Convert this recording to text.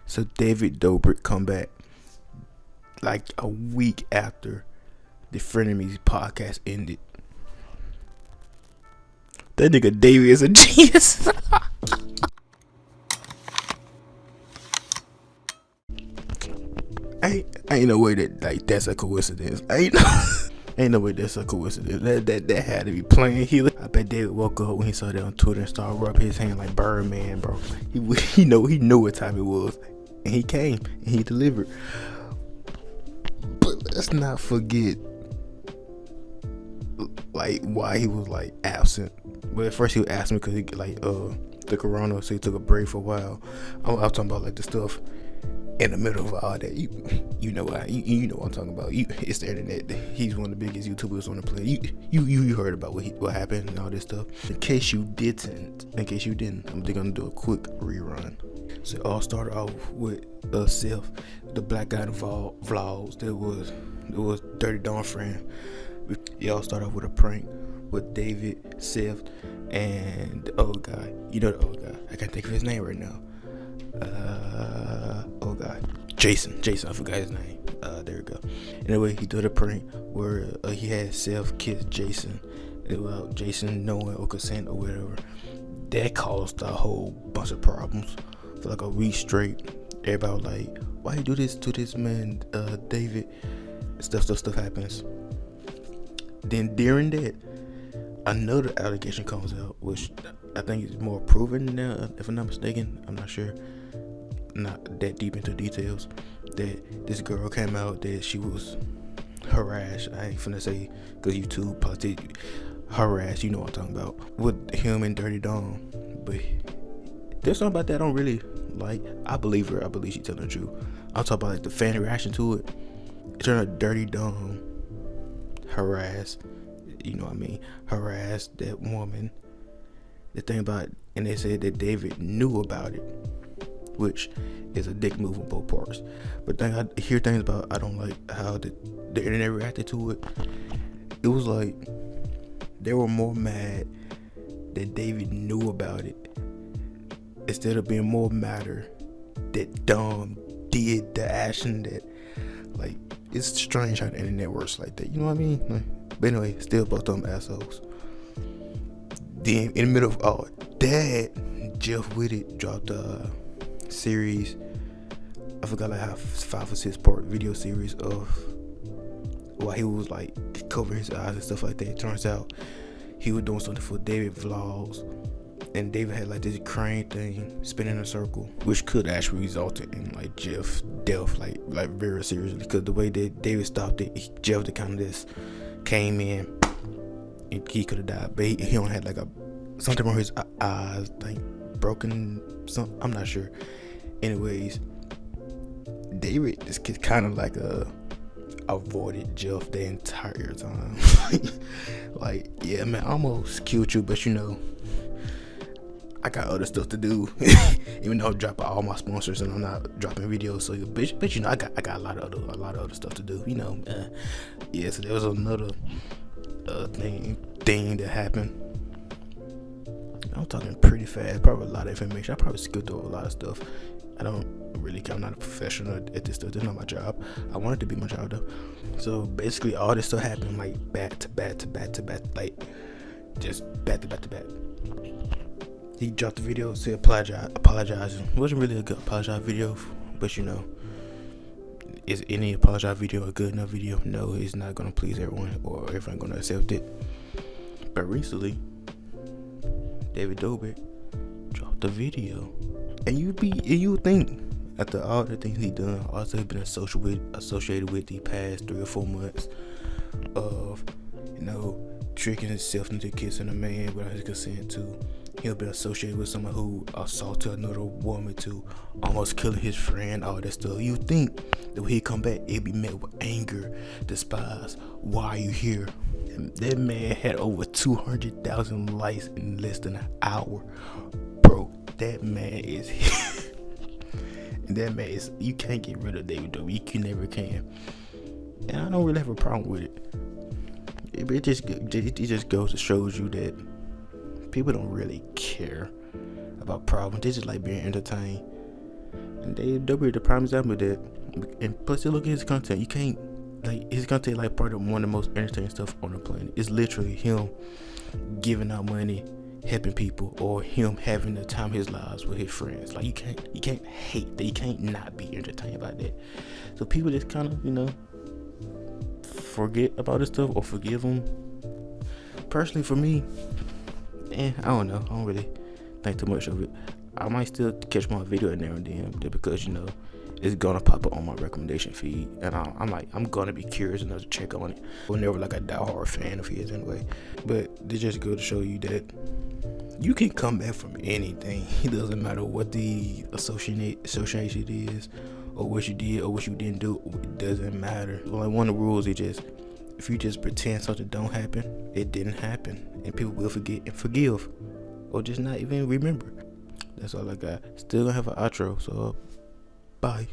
So David Dobrik come back like a week after the Frenemies podcast ended. That nigga David is a genius. Ain't no way that's a coincidence. Ain't no way that's a coincidence. That had to be playing healer. I bet David woke up when he saw that on Twitter and started rubbing his hand like Birdman, bro. He knew what time it was, and he came and he delivered. But let's not forget like why he was like absent. But at first he was absent because he the corona, so he took a break for a while. I'm talking about like the stuff in the middle of all that. You know what I'm talking about. It's the internet. He's one of the biggest YouTubers on the planet. You heard about what happened and all this stuff. In case you didn't, I'm just gonna do a quick rerun. So it all started off with Seth, the black guy involved vlogs. It was Dirty Dawn friend. It all started off with a prank with David, Seth, and the old guy. You know the old guy. I can't think of his name right now. Oh god, Jason, I forgot his name. There we go. Anyway, he did a prank where he had Seth kiss Jason without Jason knowing or consent or whatever. That caused a whole bunch of problems for like a week straight. Everybody was like, why you do this to this man, David? Stuff happens. Then during that, another allegation comes out, which I think is more proven now, if I'm not mistaken. I'm not sure, not that deep into details. That this girl came out that she was harassed. I ain't finna say because YouTube probably harassed. You know what I'm talking about with him and Dirty Dawn. But there's something about that I don't really like. I believe her. I believe she's telling the truth. I'm talking about like the fan reaction to it. It turned out Dirty Dawn harassed. You know what I mean? Harassed that woman. The thing about it, and they said that David knew about it, which is a dick move on both parts. But the thing I hear things about, I don't like how the internet reacted to it. It was like they were more mad that David knew about it instead of being more madder that Dom did the action. That like, it's strange how the internet works like that. You know what I mean? Like, but anyway, still both of them assholes. Then in the middle of all that, Jeff Whitted dropped a series. I forgot like how 5 or 6 part video series of while he was like covering his eyes and stuff like that. It turns out he was doing something for David vlogs, and David had like this crane thing spinning in a circle, which could actually result in like Jeff's death, like very seriously. Because the way that David stopped it, Jeff the kind of just came in. And he could have died, but he only had like something on his eyes, like broken. I'm not sure. Anyways, David is kind of like avoided Jeff the entire time. Like, yeah, man, I almost killed you, but you know, I got other stuff to do. Even though I'm dropping all my sponsors and I'm not dropping videos, so but you know, I got a lot of other stuff to do. You know, yeah. So there was another thing that happened. I'm talking pretty fast, probably a lot of information. I probably skipped over a lot of stuff. I don't really care. I'm not a professional at this stuff. This is not my job. I want it to be my job though. So basically all this stuff happened like back to back, like just back to back. He dropped the video, said apologizing. It wasn't really a good apologize video, but you know, is any apologize video a good enough video? No, it's not gonna please everyone or everyone gonna accept it. But recently, David Dobrik dropped a video, and you think after all the things he done, also he been associated with the past 3 or 4 months of, you know, tricking himself into kissing a man without his consent, to he'll been associated with someone who assaulted another woman, to almost killing his friend, all that stuff. You think that when he come back, it'd be met with anger, despise. Why are you here? And that man had over 200,000 likes in less than an hour. Bro, that man is you can't get rid of David Dobrik. You never can. And I don't really have a problem with it. It just goes to shows you that people don't really care about problems. They just like being entertained. And David Dobrik the prime example of that. And plus, you look at his content. You can't his content like part of one of the most entertaining stuff on the planet. It's literally him giving out money, helping people, or him having the time of his lives with his friends. Like you can't hate that. You can't not be entertained by that. So people just kind of forget about this stuff or forgive him. Personally, for me, I don't know. I don't really think too much of it. I might still catch my video in there and then, just because it's gonna pop up on my recommendation feed, and I'm gonna be curious enough to check on it. I'm never like a diehard fan of his anyway, but they just go to show you that you can come back from anything. It doesn't matter what the association is, or what you did or what you didn't do. It doesn't matter. Like one of the rules is just, if you just pretend something don't happen, it didn't happen, and people will forget and forgive, or just not even remember. That's all I got. Still gonna have an outro, so bye.